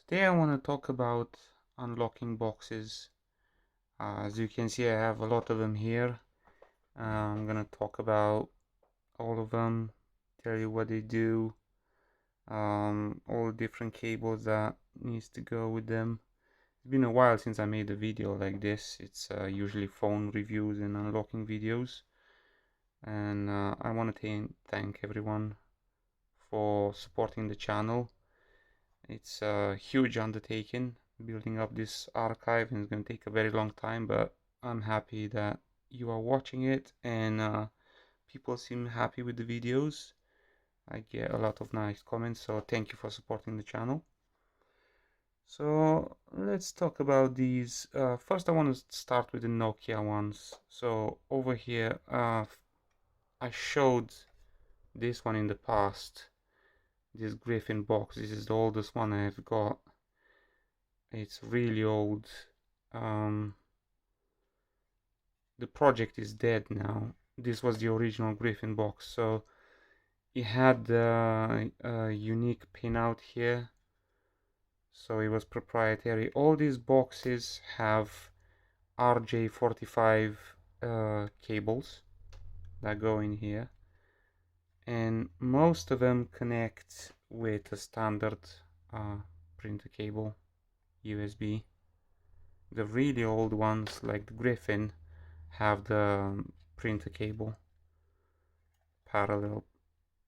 Today I want to talk about unlocking boxes. As you can see, I have a lot of them here. I'm gonna talk about all of them, tell you what they do, all the different cables that needs to go with them. It's been a while since I made a video like this. It's usually phone reviews and unlocking videos, and I want to thank everyone for supporting the channel. It's a huge undertaking building up this archive, and it's going to take a very long time, but I'm happy that you are watching it, and people seem happy with the videos. I get a lot of nice comments, so thank you for supporting the channel. So let's talk about these. First I want to start with the Nokia ones. So over here, I showed this one in the past, this Griffin Box. This is the oldest one I have got. It's really old. The project is dead now. This was the original Griffin Box, so it had a unique pinout here, so it was proprietary. All these boxes have RJ45 cables that go in here, and most of them connect with a standard printer cable, USB. The really old ones, like the Griffin, have the printer cable parallel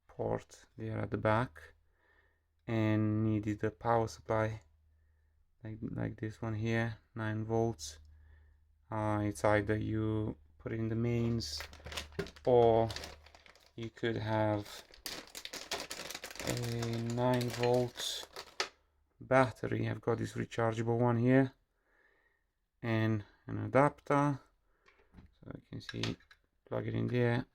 port there at the back, and needed a power supply like this one here, 9 volts. It's either you put it in the mains, or you could have a 9 volt battery. I've got this rechargeable one here, and an adapter, so you can see, plug it in there,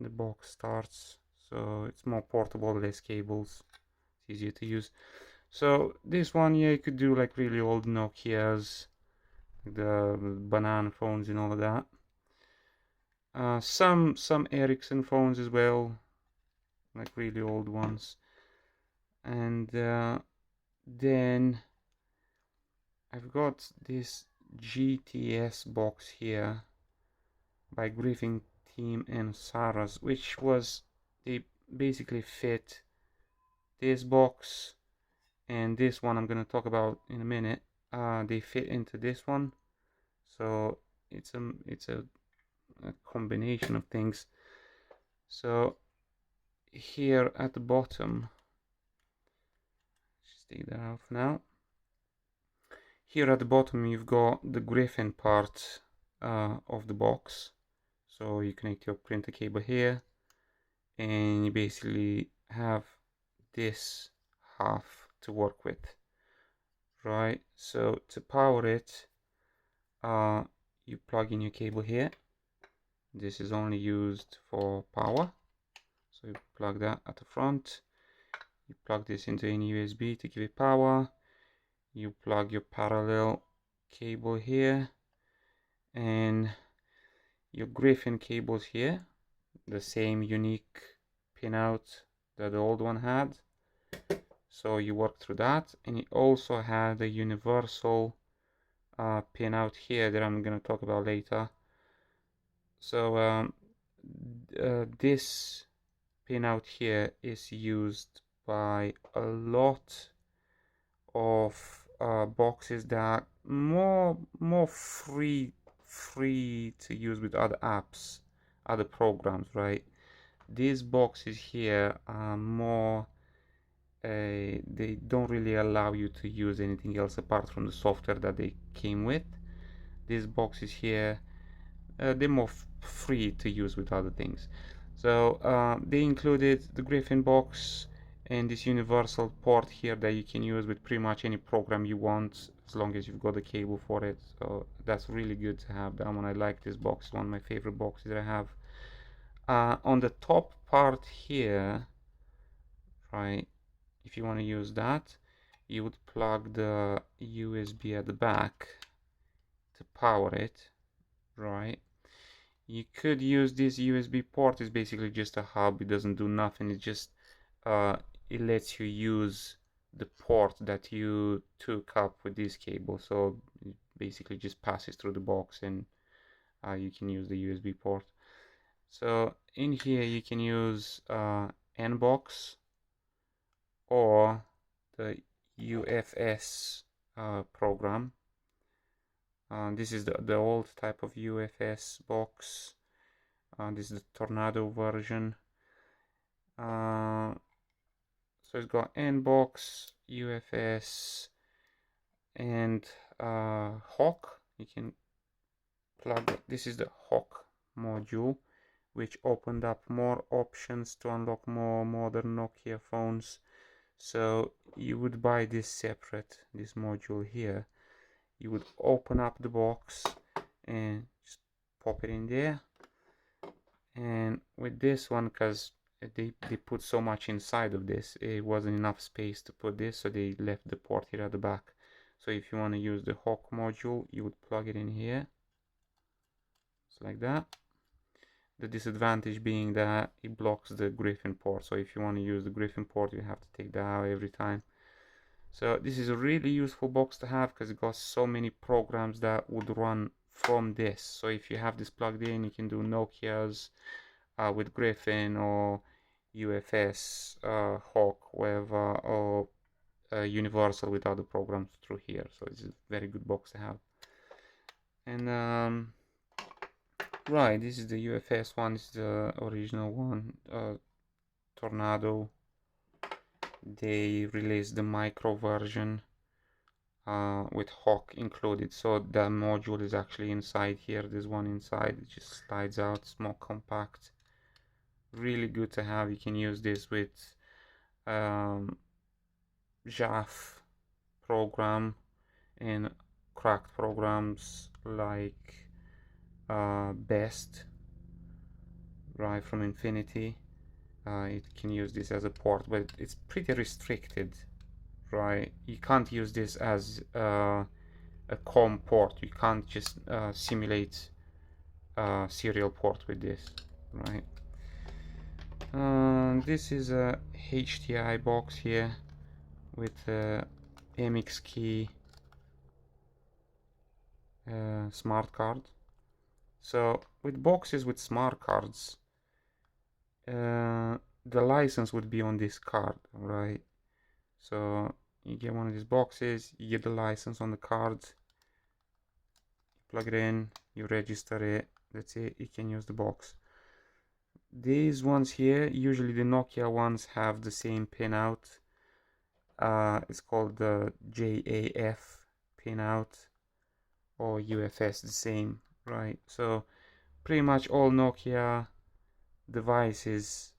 the box starts, so it's more portable, less cables, it's easier to use. So this one, yeah, you could do like really old Nokias, the banana phones and all of that. Some Ericsson phones as well, like really old ones. And then I've got this GTS box here by Griffin Team and Saras, which was, they basically fit this box and this one I'm going to talk about in a minute. They fit into this one, so it's a combination of things. So here at the bottom, just take that off now. Here at the bottom you've got the Griffin part of the box, so you connect your printer cable here, and you basically have this half to work with, right? So to power it, you plug in your cable here. This is only used for power, so you plug that at the front. You plug this into any USB to give it power. You plug your parallel cable here, and your Griffin cables here, the same unique pinout that the old one had, so you work through that. And it also had a universal pinout here that I'm going to talk about later. So this pinout here is used by a lot of boxes that are more free to use with other apps, other programs, right? These boxes here are more they don't really allow you to use anything else apart from the software that they came with. These boxes here, they're more free to use with other things. So they included the Griffin box and this universal port here that you can use with pretty much any program you want, as long as you've got the cable for it. So that's really good to have that one. I like this box, it's one of my favorite boxes I have. On the top part here, right, if you want to use that, you would plug the USB at the back to power it, right? You could use this USB port. It's basically just a hub. It doesn't do nothing. It just it lets you use the port that you took up with this cable. So it basically just passes through the box, and you can use the USB port. So in here you can use Enbox or the UFS program. This is the old type of UFS box. This is the Tornado version. So it's got Enbox, UFS, and Hawk. You can plug it. This is the Hawk module, which opened up more options to unlock more modern Nokia phones. So you would buy this separate, this module here. You would open up the box and just pop it in there. And with this one, because they put so much inside of this, it wasn't enough space to put this, so they left the port here at the back. So if you want to use the Hawk module, you would plug it in here, just like that. The disadvantage being that it blocks the Griffin port, so if you want to use the Griffin port, you have to take that out every time. So this is a really useful box to have because it got so many programs that would run from this. So if you have this plugged in, you can do Nokia's with Griffin, or UFS, Hawk, whatever, or Universal with other programs through here. So it's a very good box to have. And right, this is the UFS one. This is the original one, Tornado. They released the micro version with Hawk included, so the module is actually inside here. There's one inside, it just slides out, it's more compact. Really good to have. You can use this with JAF program and cracked programs like Best, right, from Infinity. It can use this as a port, but it's pretty restricted, right? You can't use this as a COM port. You can't just simulate a serial port with this, right? This is a HDI box here with a MX key smart card. So with boxes with smart cards, the license would be on this card, right? So you get one of these boxes, you get the license on the card, you plug it in, you register it, that's it, you can use the box. These ones here, usually the Nokia ones, have the same pinout. It's called the JAF pinout, or UFS, the same, right? So pretty much all Nokia devices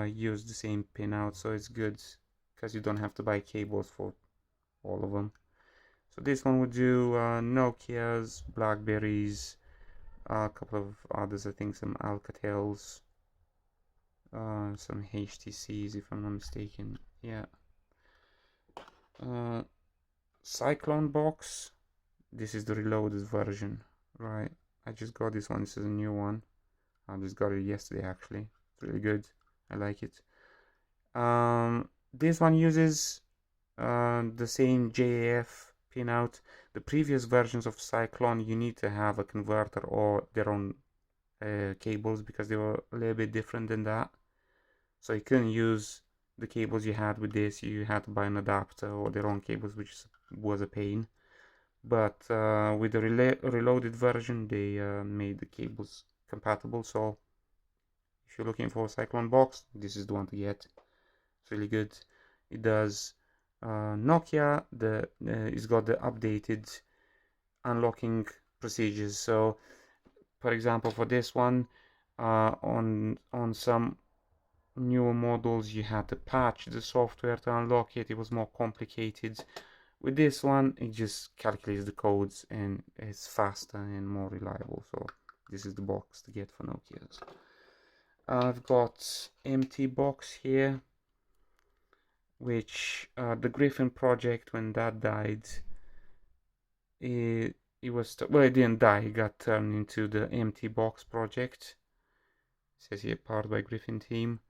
use the same pinout, so it's good because you don't have to buy cables for all of them. So this one would do Nokia's, Blackberries, a couple of others, I think some Alcatels, some HTCs if I'm not mistaken, yeah. Cyclone box, this is the reloaded version, right? I just got this one, this is a new one. I just got it yesterday actually, it's really good, I like it. This one uses the same JAF pinout. The previous versions of Cyclone, you need to have a converter or their own cables because they were a little bit different than that. So you couldn't use the cables you had with this, you had to buy an adapter or their own cables, which was a pain. But with the reloaded version, they made the cables compatible. So if you're looking for a Cyclone box, this is the one to get. It's really good. It does Nokia, it's got the updated unlocking procedures. So for example, for this one, on some newer models you had to patch the software to unlock it. It was more complicated. With this one, it just calculates the codes and it's faster and more reliable. So this is the box to get for Nokia's. I've got Emptybox here, which the Griffin project, when that died, it was, well, it didn't die, it got turned into the Emptybox project. It says here, powered by Griffin team.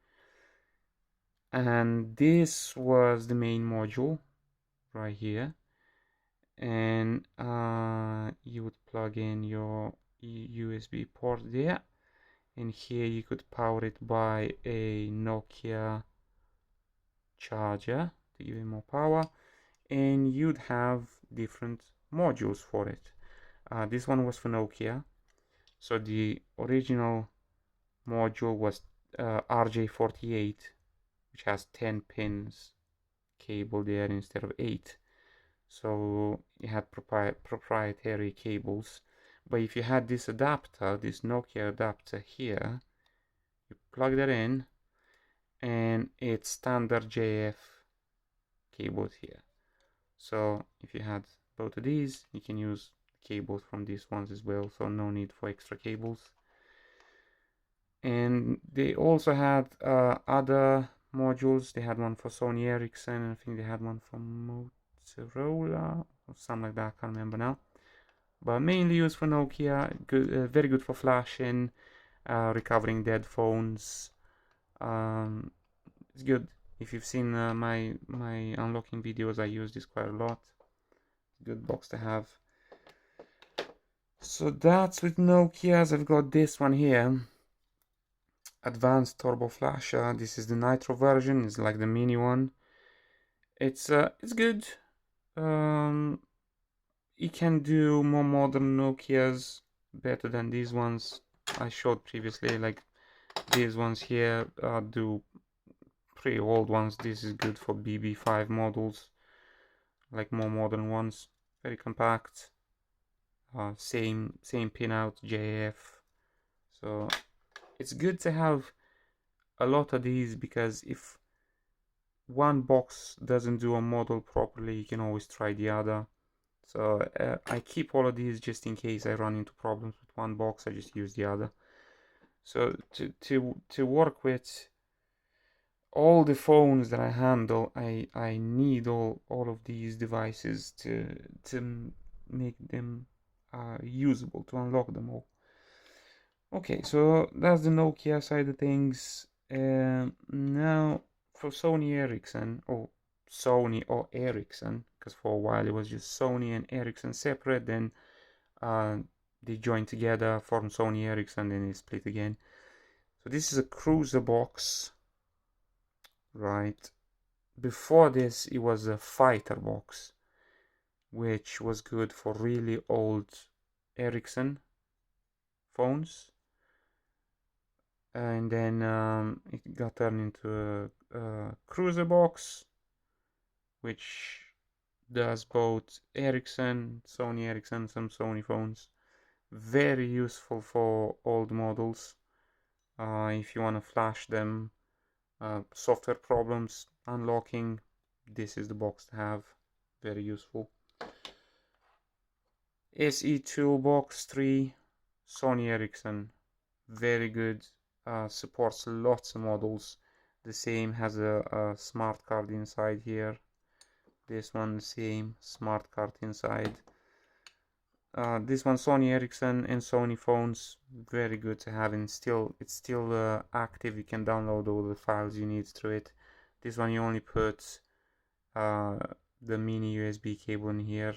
And this was the main module right here, and you would plug in your USB port there, and here you could power it by a Nokia charger to give it more power, and you'd have different modules for it. This one was for Nokia, so the original module was RJ48, which has 10 pins cable there instead of 8. So you had proprietary cables. But if you had this adapter, this Nokia adapter here, you plug that in, and it's standard JF cables here. So if you had both of these, you can use cables from these ones as well, so no need for extra cables. And they also had other modules. They had one for Sony Ericsson, and I think they had one for Motorola or something like that, I can't remember now. But mainly used for Nokia, good, very good for flashing, recovering dead phones. It's good. If you've seen my unlocking videos, I use this quite a lot. Good box to have. So that's with Nokia's. I've got this one here, Advanced Turbo Flasher. This is the Nitro version. It's like the mini one. It's good. It can do more modern Nokia's better than these ones I showed previously. Like these ones here do pretty old ones. This is good for BB5 models, like more modern ones. Very compact. Same pinout JF. So it's good to have a lot of these, because if one box doesn't do a model properly, you can always try the other. So I keep all of these just in case I run into problems with one box. I just use the other. So to work with all the phones that I handle, I need all of these devices to make them usable, to unlock them all. Okay, so that's the Nokia side of things. Now for Sony Ericsson, or Sony or Ericsson, because for a while it was just Sony and Ericsson separate, then they joined together, formed Sony Ericsson, then they split again. So this is a cruiser box, right? Before this it was a fighter box, which was good for really old Ericsson phones. And then it got turned into a cruiser box, which does both Ericsson, Sony Ericsson, some Sony phones. Very useful for old models. If you want to flash them, software problems, unlocking, this is the box to have. Very useful. SE Toolbox 3, Sony Ericsson, very good. Supports lots of models. The same, has a smart card inside here. This one the same, smart card inside. This one Sony Ericsson and Sony phones, very good to have, and it's still active. You can download all the files you need through it. This one you only put the mini USB cable in here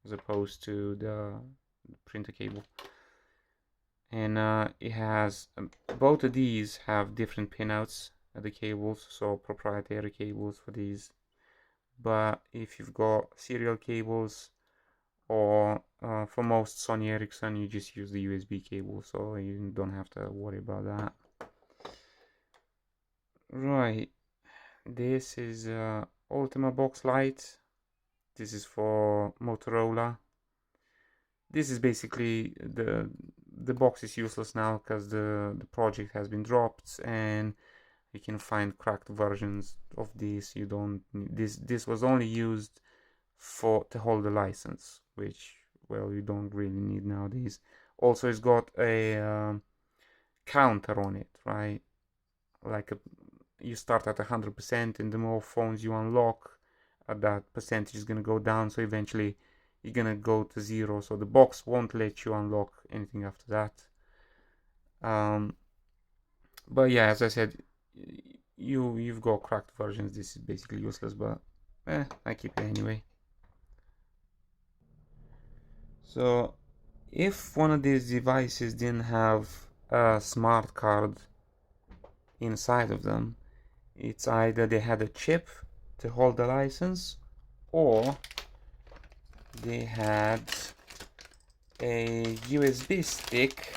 as opposed to the printer cable. And it has both of these have different pinouts at the cables, so proprietary cables for these. But if you've got serial cables, or for most Sony Ericsson, you just use the USB cable, so you don't have to worry about that. Right, this is Ultima Box Lite. This is for Motorola. This is basically the box is useless now because the project has been dropped, and you can find cracked versions of this. You don't need this was only used to hold the license, which, well, you don't really need nowadays. Also, it's got a counter on it, right? Like you start at 100%, and the more phones you unlock, that percentage is gonna go down, so eventually you're gonna go to 0, so the box won't let you unlock anything after that. But yeah, as I said, you've got cracked versions, this is basically useless, but I keep it anyway. So if one of these devices didn't have a smart card inside of them, it's either they had a chip to hold the license, or they had a USB stick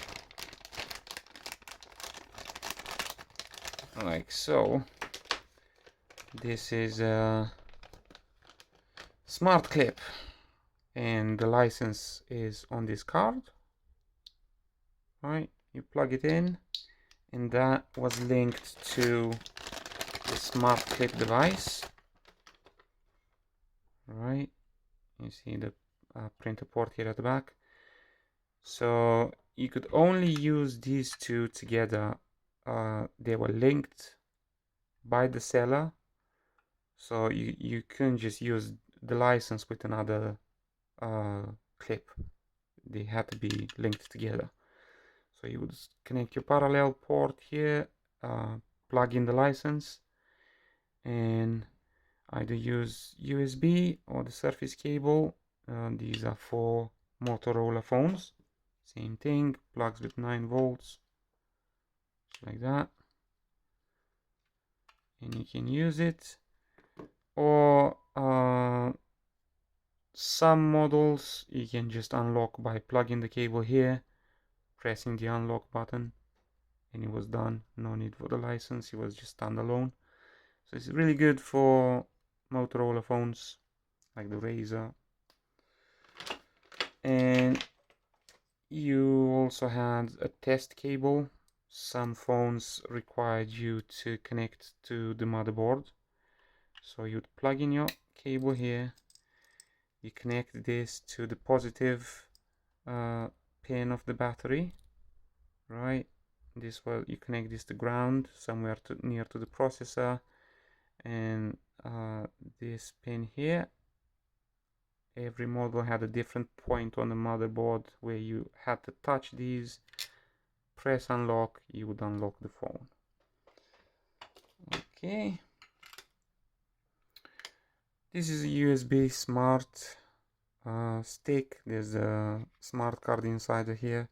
like so. This is a smart clip, and the license is on this card. Right, you plug it in, and that was linked to the smart clip device. Right, you see the printer port here at the back. So you could only use these two together. They were linked by the seller, so you couldn't just use the license with another clip. They had to be linked together. So you would connect your parallel port here, plug in the license, and either use USB or the Surface cable. These are for Motorola phones. Same thing, plugs with 9 volts, like that, and you can use it. Or some models you can just unlock by plugging the cable here, pressing the unlock button, and it was done. No need for the license, it was just standalone. So it's really good for Motorola phones like the Razr. And you also had a test cable. Some phones required you to connect to the motherboard, so you'd plug in your cable here, you connect this to the positive pin of the battery, right? This way you connect this to ground somewhere near to the processor, and this pin here. Every model had a different point on the motherboard where you had to touch these, press unlock, you would unlock the phone. Okay, this is a USB smart stick. There's a smart card inside of here.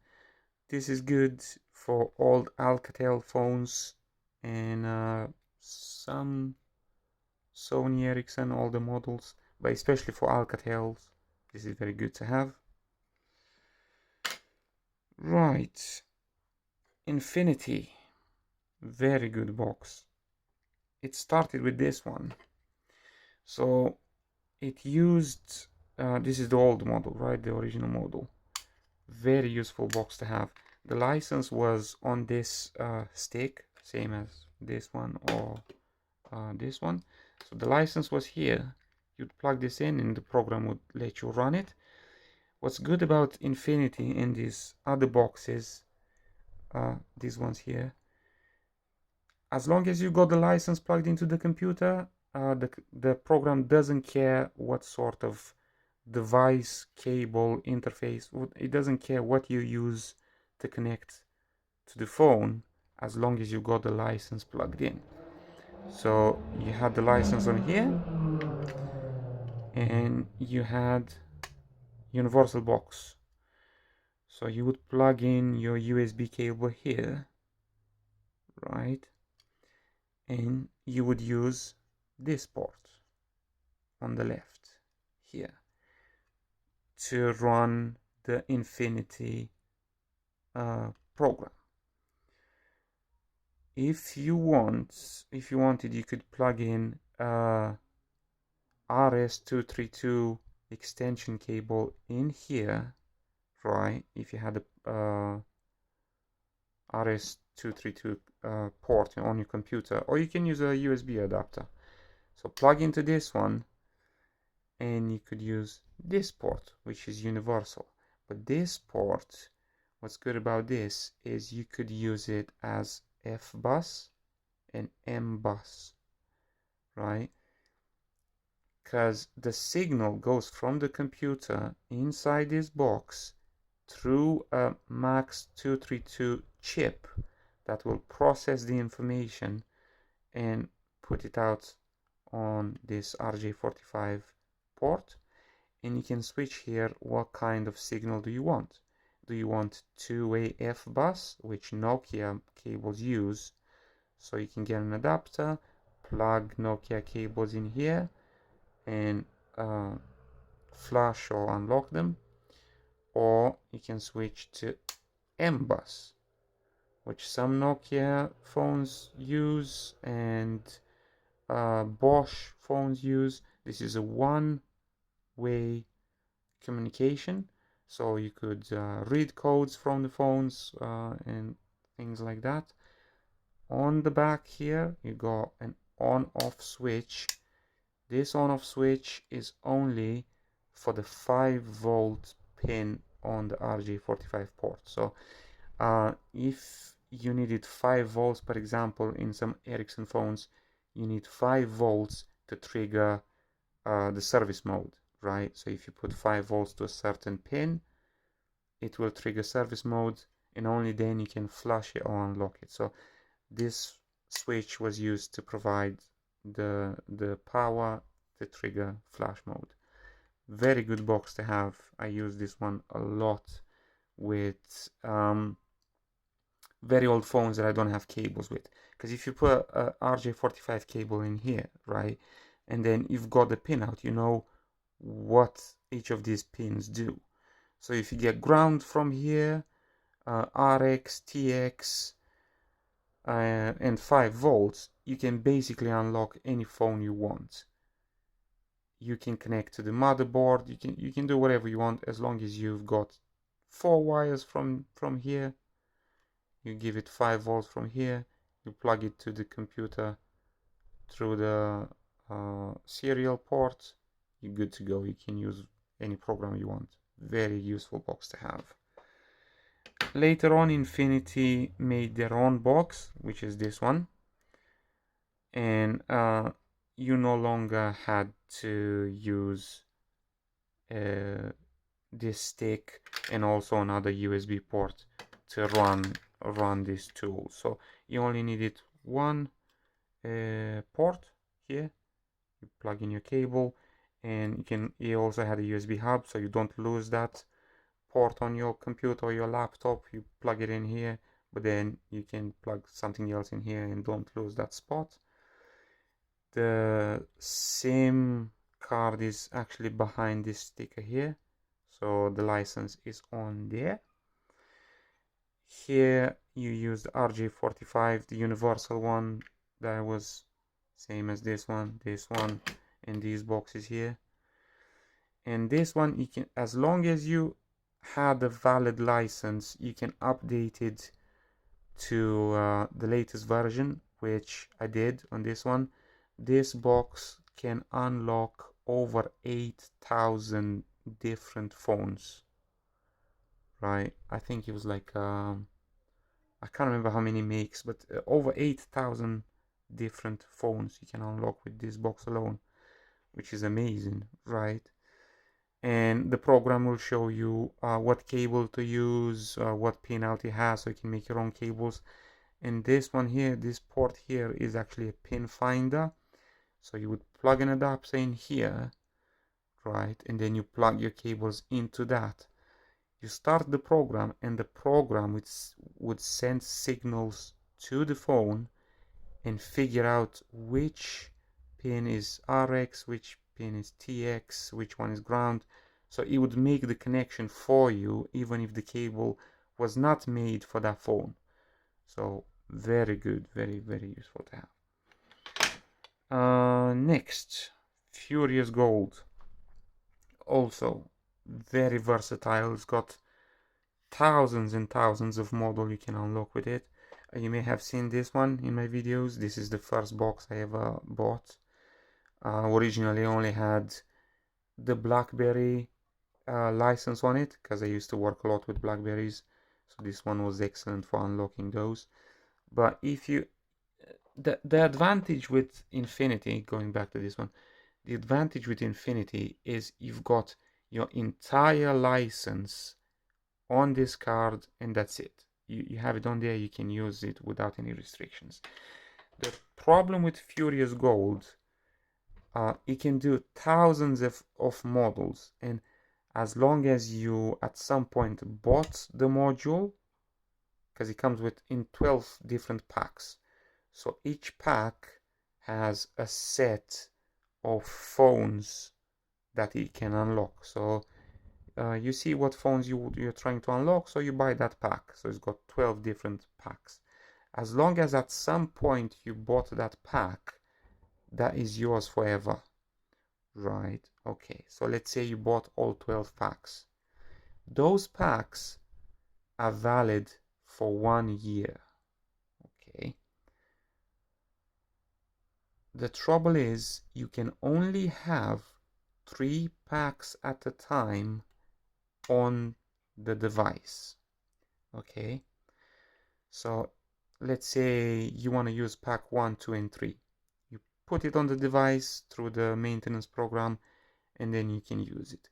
This is good for old Alcatel phones and some Sony Ericsson, all the models, but especially for Alcatels, this is very good to have. Right, Infinity, very good box. It started with this one. So it used, this is the old model, right, the original model. Very useful box to have. The license was on this stick, same as this one or this one. So the license was here. You'd plug this in and the program would let you run it. What's good about Infinity in these other boxes, these ones here, as long as you got the license plugged into the computer, the program doesn't care what sort of device, cable, interface, it doesn't care what you use to connect to the phone, as long as you got the license plugged in. So you had the license on here, and you had universal box. So you would plug in your USB cable here, right? And you would use this port on the left here to run the Infinity program. If you wanted, you could plug in RS-232 extension cable in here, right? If you had a RS-232 port on your computer, or you can use a USB adapter. So plug into this one, and you could use this port, which is universal. But this port, what's good about this is you could use it as F bus and M bus, right? Because the signal goes from the computer inside this box through a MAX232 chip that will process the information and put it out on this RJ45 port, and you can switch here what kind of signal do you want. Do you want two-way F bus, which Nokia cables use? So you can get an adapter, plug Nokia cables in here, and flash or unlock them. Or you can switch to M bus, which some Nokia phones use and Bosch phones use. This is a one-way communication, so you could read codes from the phones and things like that. On the back here you got an on-off switch. This on-off switch is only for the 5-volt pin on the RJ45 port. So if you needed 5 volts, for example, in some Ericsson phones, you need 5 volts to trigger the service mode, right? So if you put 5 volts to a certain pin, it will trigger service mode, and only then you can flash it or unlock it. So this switch was used to provide the power to trigger flash mode. Very good box to have. I use this one a lot with very old phones that I don't have cables with, because if you put a RJ45 cable in here, right, and then you've got the pin out, you know what each of these pins do. So if you get ground from here, RX, TX, and 5 volts, you can basically unlock any phone you want. You can connect to the motherboard, you can do whatever you want, as long as you've got 4 wires from here. You give it 5 volts from here, you plug it to the computer through the serial port, you're good to go. You can use any program you want. Very useful box to have. Later on, Infinity made their own box, which is this one, and you no longer had to use this stick and also another USB port to run this tool. So you only needed one port here. You plug in your cable, and you also had a USB hub, so you don't lose that port on your computer or your laptop. You plug it in here, but then you can plug something else in here and don't lose that spot. The SIM card is actually behind this sticker here, so the license is on there. Here you use the RJ45, the universal one that was same as this one, and these boxes here. And this one, you can, as long as you had a valid license, you can update it to the latest version, which I did on this one. This box can unlock over 8,000 different phones, right? I think it was like I can't remember how many makes, but over 8,000 different phones you can unlock with this box alone, which is amazing, right? And the program will show you what cable to use, what pin out it has, so you can make your own cables. And this one here, this port here, is actually a pin finder. So you would plug an adapter in here, right, and then you plug your cables into that. You start the program, and the program would send signals to the phone and figure out which pin is RX, which pin is TX, which one is ground. So it would make the connection for you, even if the cable was not made for that phone. So very good, very, very useful to have. Next, Furious Gold. Also very versatile. It's got thousands and thousands of models you can unlock with it. You may have seen this one in my videos. This is the first box I ever bought. Originally only had the BlackBerry license on it, because I used to work a lot with Blackberries, so this one was excellent for unlocking those. But if you the advantage with Infinity, going back to this one, the advantage with Infinity is you've got your entire license on this card, and that's it. You have it on there, you can use it without any restrictions. the problem with Furious Gold, it can do thousands of models, and as long as you at some point bought the module, because it comes in 12 different packs, so each pack has a set of phones that it can unlock. So you see what phones you're trying to unlock, so you buy that pack. So it's got 12 different packs. As long as at some point you bought that pack, that is yours forever. Right, okay. So let's say you bought all 12 packs. Those packs are valid for 1 year. Okay. The trouble is you can only have 3 packs at a time on the device. Okay. So let's say you want to use pack 1, 2, and 3. You put it on the device through the maintenance program, and then you can use it.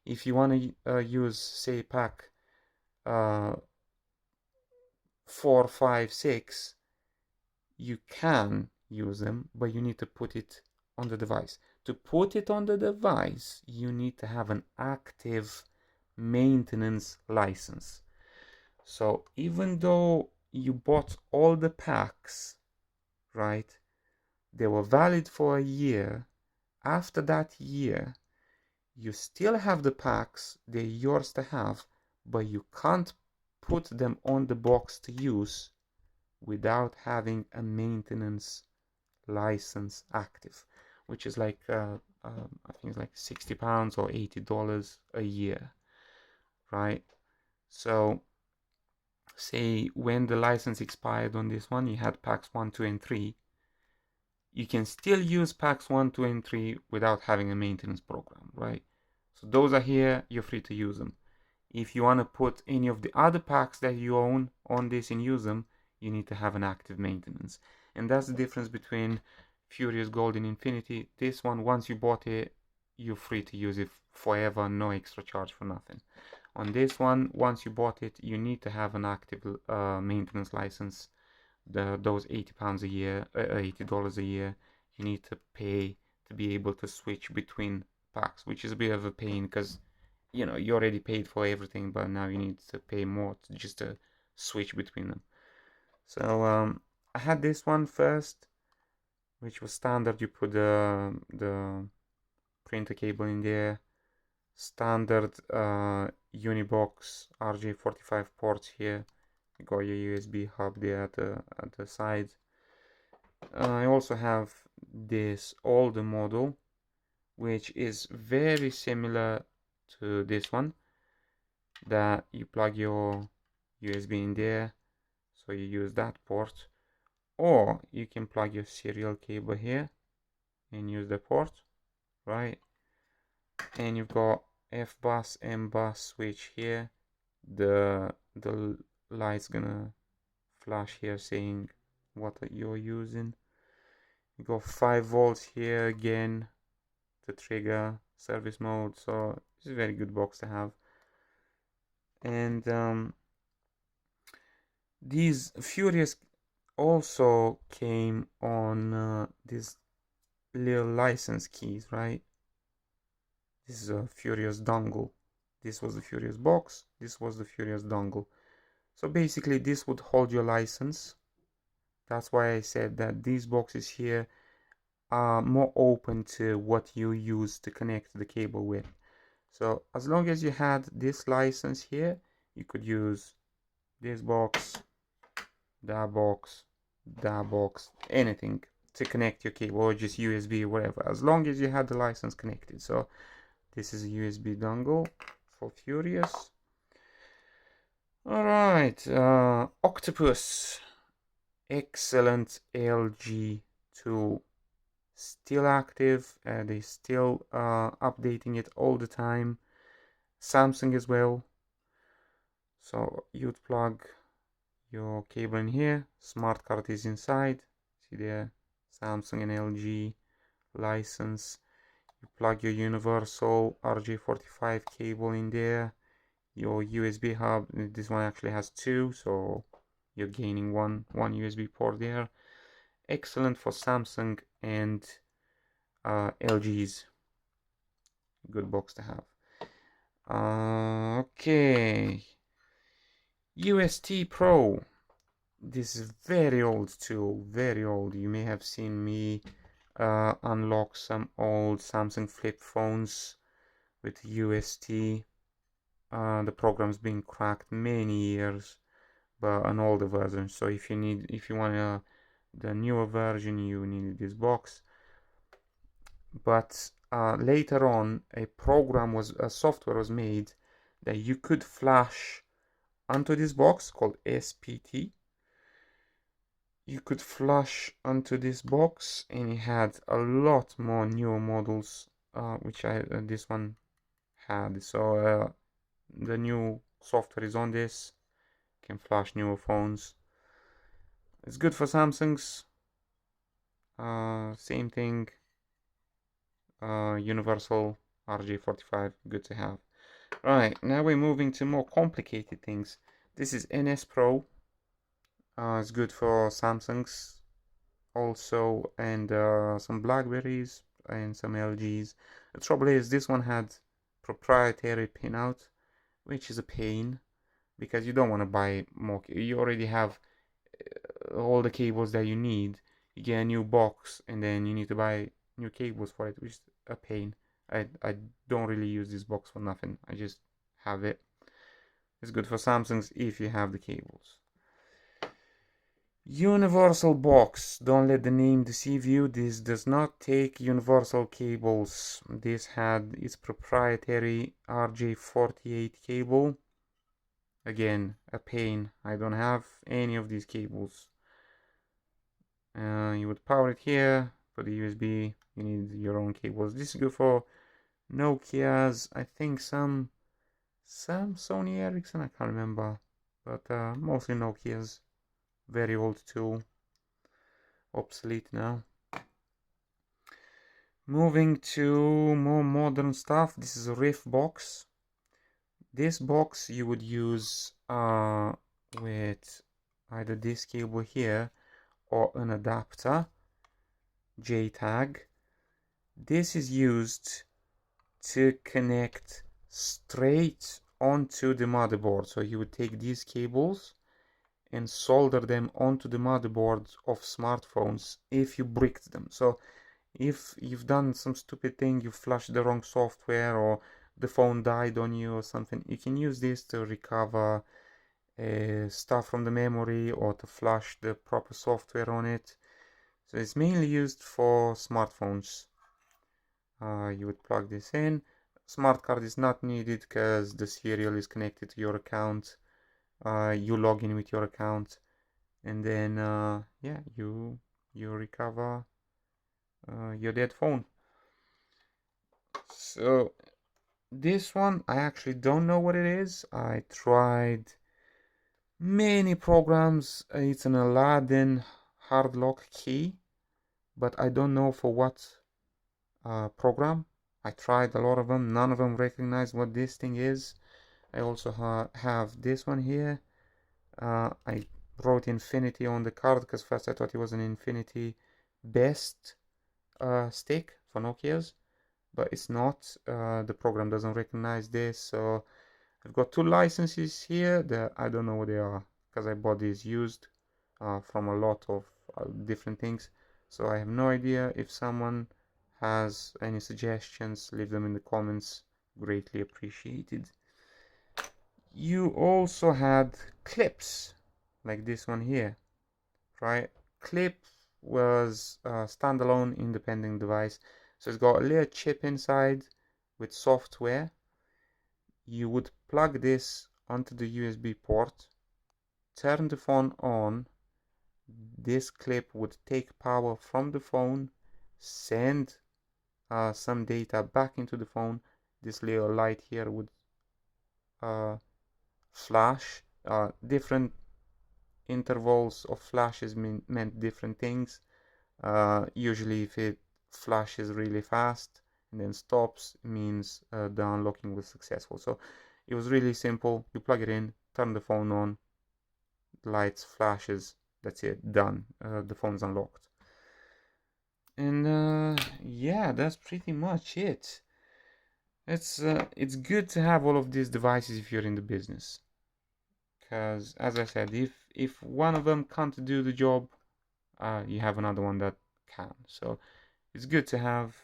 If you want to use, say, pack 4, 5, 6, you can use them, but you need to put it on the device. To put it on the device, you need to have an active maintenance license. So even though you bought all the packs, right, they were valid for a year. After that year, you still have the packs, they're yours to have, but you can't put them on the box to use without having a maintenance license active, which is like I think it's like £60 or $80 a year, right? So say when the license expired on this one, you had packs 1, 2, and 3. You can still use packs 1, 2, and 3 without having a maintenance program, right? So those are here, you're free to use them. If you want to put any of the other packs that you own on this and use them, you need to have an active maintenance. And that's the difference between Furious Gold and Infinity. This one, once you bought it, you're free to use it forever, no extra charge for nothing. On this one, once you bought it, you need to have an active maintenance license. Those £80 a year, $80 a year, you need to pay to be able to switch between packs, which is a bit of a pain because you know you already paid for everything, but now you need to pay more just to switch between them. So I had this one first, which was standard. You put the printer cable in there, standard Unibox RJ45 ports here. You got your USB hub there at the side. I also have this older model, which is very similar to this one, that you plug your USB in there, so you use that port, or you can plug your serial cable here and use the port, right? And you've got F bus, M bus switch here. The light's gonna flash here saying what you're using. You got 5 volts here again to trigger service mode, so it's a very good box to have. And these Furious also came on these little license keys, right? This is a Furious dongle. This was the Furious box, this was the Furious dongle. So basically this would hold your license. That's why I said that these boxes here are more open to what you use to connect the cable with. So as long as you had this license here, you could use this box, that box, that box, anything to connect your cable, or just USB, whatever, as long as you had the license connected. So this is a USB dongle for Furious. All right, Octopus, excellent LG tool, still active. They still updating it all the time. Samsung as well. So you'd plug your cable in here, smart card is inside, see there, Samsung and LG license. You plug your universal RJ45 cable in there, your USB hub. This one actually has 2, so you're gaining one USB port there, excellent for Samsung and LG's. Good box to have. Okay, UST Pro. This is very old tool, very old. You may have seen me unlock some old Samsung flip phones with UST. The program's been cracked many years, but an older version. So if you want the newer version, you need this box. But later on, a software was made that you could flash onto this box called SPT. You could flash onto this box, and it had a lot more newer models, which this one had. So the new software is on this, can flash newer phones. It's good for Samsung's. Same thing. Universal RJ45, good to have. Right, now we're moving to more complicated things. This is NS Pro. It's good for Samsung's also, and some Blackberries and some LGs. The trouble is this one had proprietary pinout, which is a pain because you don't want to buy more. You already have all the cables that you need. You get a new box and then you need to buy new cables for it, which is a pain. I don't really use this box for nothing. I just have it. It's good for Samsung's if you have the cables. Universal box. Don't let the name deceive you. This does not take universal cables. This had its proprietary RJ48 cable. Again, a pain. I don't have any of these cables. You would power it here. For the USB, you need your own cables. This is good for Nokia's. I think some Sony Ericsson. I can't remember, but mostly Nokia's. Very old tool, obsolete now. Moving to more modern stuff. This is a Griffin Box. This box you would use with either this cable here or an adapter, JTAG. This is used to connect straight onto the motherboard. So you would take these cables and solder them onto the motherboard of smartphones if you bricked them. So if you've done some stupid thing, you flashed the wrong software or the phone died on you or something, you can use this to recover stuff from the memory or to flash the proper software on it. So it's mainly used for smartphones. You would plug this in. Smart card is not needed because the serial is connected to your account. You log in with your account, and then yeah, you recover your dead phone. So this one I actually don't know what it is. I tried many programs. It's an Aladdin hard lock key, but I don't know for what program. I tried a lot of them. None of them recognize what this thing is. I also have this one here. I wrote Infinity on the card because first I thought it was an Infinity Best stick for Nokia's, but it's not. The program doesn't recognize this, so I've got two licenses here that I don't know what they are because I bought these used from a lot of different things, so I have no idea. If someone has any suggestions, leave them in the comments. Greatly appreciated. You also had clips like this one here, right? Clip was a standalone independent device, so it's got a little chip inside with software. You would plug this onto the USB port, turn the phone on. This clip would take power from the phone, send some data back into the phone. This little light here would flash. Different intervals of flashes meant different things. Usually if it flashes really fast and then stops, it means the unlocking was successful. So it was really simple. You plug it in, turn the phone on, lights, flashes, that's it, done. The phone's unlocked. And yeah, that's pretty much it. It's good to have all of these devices if you're in the business, because as I said, if one of them can't do the job, you have another one that can. So it's good to have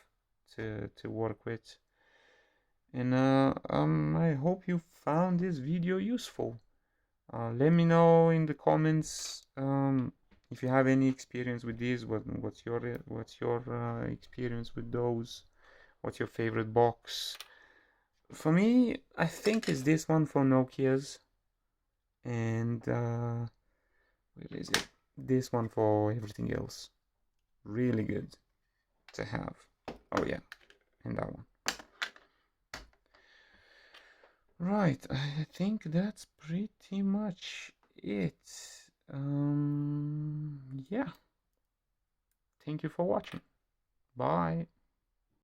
to work with. And I hope you found this video useful. Let me know in the comments if you have any experience with these. What's your experience with those? What's your favorite box? For me, I think it's this one for Nokia's, and where is it? This one for everything else. Really good to have. Oh yeah, and that one. Right, I think that's pretty much it. Yeah. Thank you for watching. Bye.